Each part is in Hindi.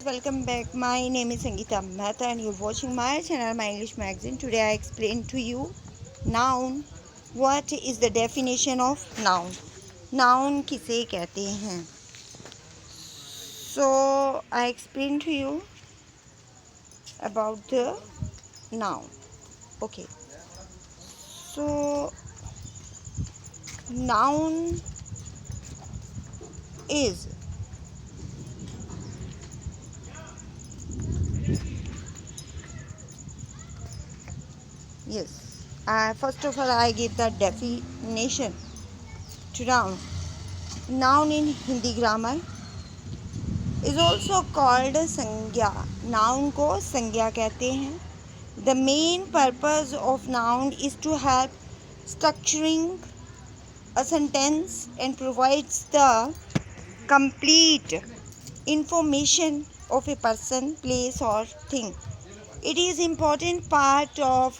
Welcome back. My name is Sangeeta Mehta and you're watching my channel, My English Magazine. Today I explain to you noun. What is the definition of noun? Noun किसे कहते हैं? So I explain to you about the noun. Okay. So noun is yes. First of all, I give the definition to noun. Noun in Hindi grammar is also called संज्ञा. Noun को संज्ञा कहते हैं. The main purpose of noun is to help structuring a sentence and provides the complete information of a person, place or thing. It is important part of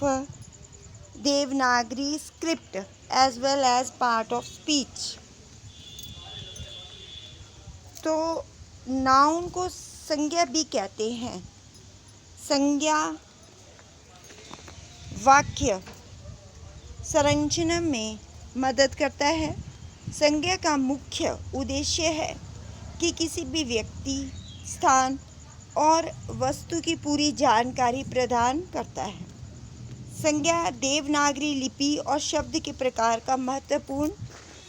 Devanagari script as well as part of speech. तो नाउन को संज्ञा भी कहते हैं. संज्ञा वाक्य संरचना में मदद करता है. संज्ञा का मुख्य उद्देश्य है कि किसी भी व्यक्ति, स्थान और वस्तु की पूरी जानकारी प्रदान करता है. संज्ञा देवनागरी लिपि और शब्द के प्रकार का महत्वपूर्ण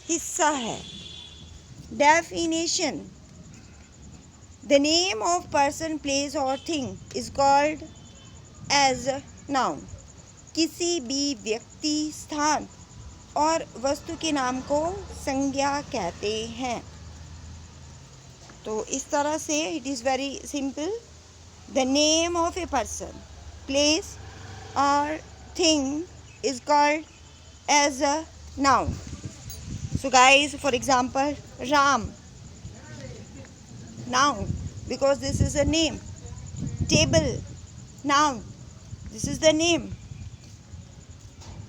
हिस्सा है. Definition. The name of person, place or thing is called as a noun. किसी भी व्यक्ति, स्थान और वस्तु के नाम को संज्ञा कहते हैं. तो इस तरह से it is very simple. The name of a person, place or thing is called as a noun. So guys, for example, Ram, noun, because this is a name. Table, noun, this is the name.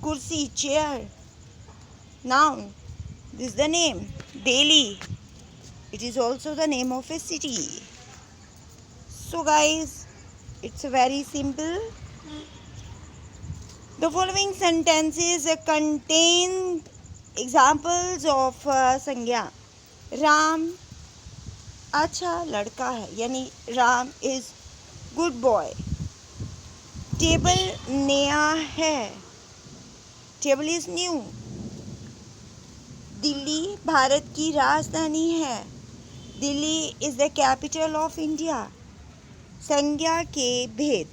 Kursi, chair, noun, this is the name. Delhi, it is also the name of a city. So guys, it's very simple. The following sentences contain examples of संज्ञा. राम अच्छा लड़का है, यानी Ram is good boy. Table नया है, table is new. Delhi Bharat की राजधानी है, Delhi is the capital of India. संज्ञा के भेद.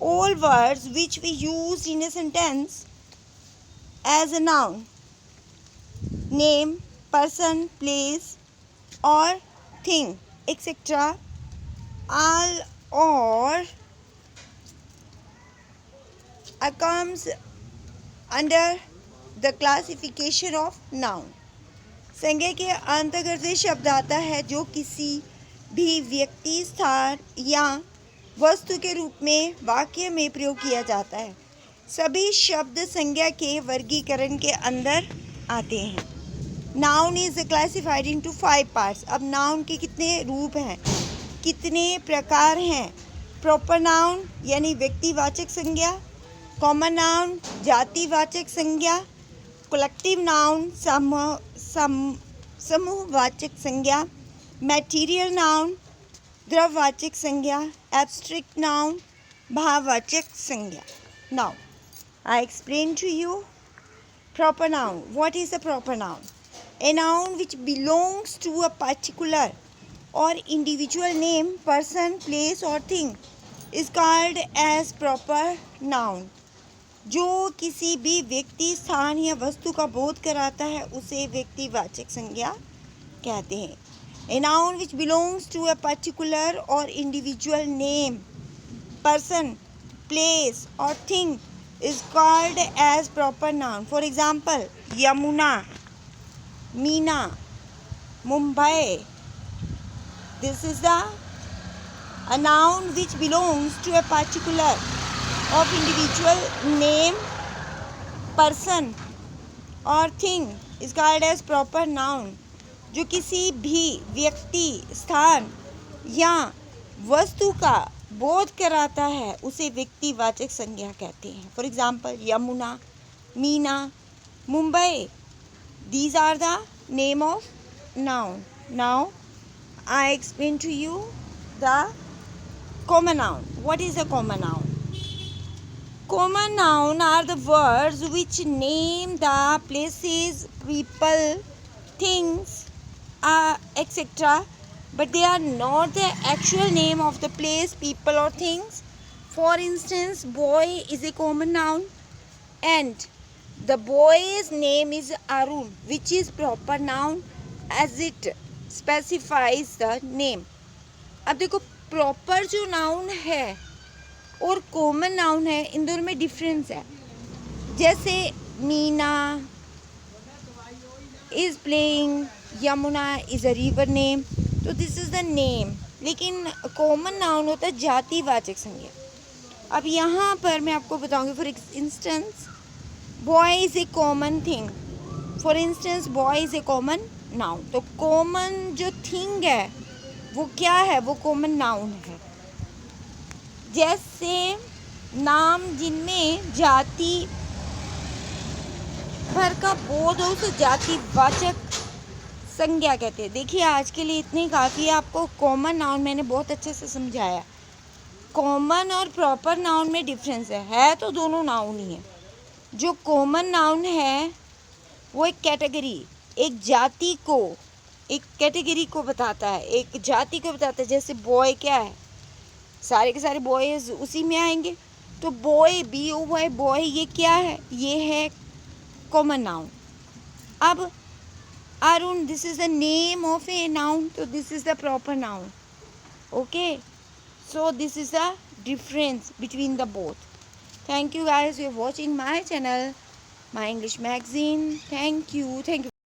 All words which we use in a sentence as a noun, name, person, place or thing, etc. all or comes under the classification of noun. संज्ञा के अंतर्गत शब्द आता है जो किसी भी व्यक्ति, स्थान या वस्तु के रूप में वाक्य में प्रयोग किया जाता है. सभी शब्द संज्ञा के वर्गीकरण के अंदर आते हैं. Noun is classified into 5 parts. अब नाउन के कितने रूप हैं, कितने प्रकार हैं? प्रॉपर नाउन यानी व्यक्तिवाचक संज्ञा, कॉमन नाउन जातिवाचक संज्ञा, कलेक्टिव नाउन समूहवाचक संज्ञा, मैटीरियल नाउन द्रववाचक संज्ञा, एब्स्ट्रैक्ट नाउन भाववाचक संज्ञा. Now I explain to you proper noun. What is a proper noun? A noun which belongs to a particular or individual name, person, place or thing is called as proper noun. जो किसी भी व्यक्ति, स्थान या वस्तु का बोध कराता है उसे व्यक्तिवाचक संज्ञा कहते हैं. A noun which belongs to a particular or individual name, person, place or thing is called as proper noun. For example, Yamuna, Meena, Mumbai. This is a noun which belongs to a particular of individual name, person or thing is called as proper noun. जो किसी भी व्यक्ति, स्थान या वस्तु का बोध कराता है उसे व्यक्तिवाचक संज्ञा कहते हैं. For example, Yamuna, Meena, Mumbai. These are the name of noun. Now I explain to you the common noun. What is a common noun? Common noun are the words which name the places, people, things, etc. But they are not the actual name of the place, people or things. For instance, boy is a common noun and the boy's name is Arun, which is proper noun as it specifies the name. अब देखो, प्रॉपर जो नाउन है और कॉमन नाउन है, इन दोनों में डिफरेंस है. जैसे Meena is playing, Yamuna is a river name, तो दिस इज द नेम. लेकिन कॉमन नाउन होता है जातिवाचक संज्ञा. अब यहाँ पर मैं आपको बताऊंगी. For instance, boy is a common thing. For instance, boy is a common noun. तो कॉमन जो थिंग है वो क्या है? वो कॉमन नाउन है. जैसे नाम जिनमें जाति भर का बोध हो उसे जातिवाचक संज्ञा कहते हैं. देखिए, आज के लिए इतने काफ़ी है. आपको कॉमन नाउन मैंने बहुत अच्छे से समझाया. कॉमन और प्रॉपर नाउन में डिफरेंस है तो दोनों नाउन ही है. जो कॉमन नाउन है वो एक कैटेगरी, एक जाति को, एक कैटेगरी को बताता है, एक जाति को बताता है. जैसे बॉय क्या है, सारे के सारे बॉयज उसी में आएंगे. तो बॉय, BOY, बॉय, ये क्या है? ये है कॉमन नाउन. अब Arun, this is the name of a noun, तो this is the proper noun. Okay, so this is the difference between the both. Thank you guys, you're watching my channel, my English magazine. Thank you.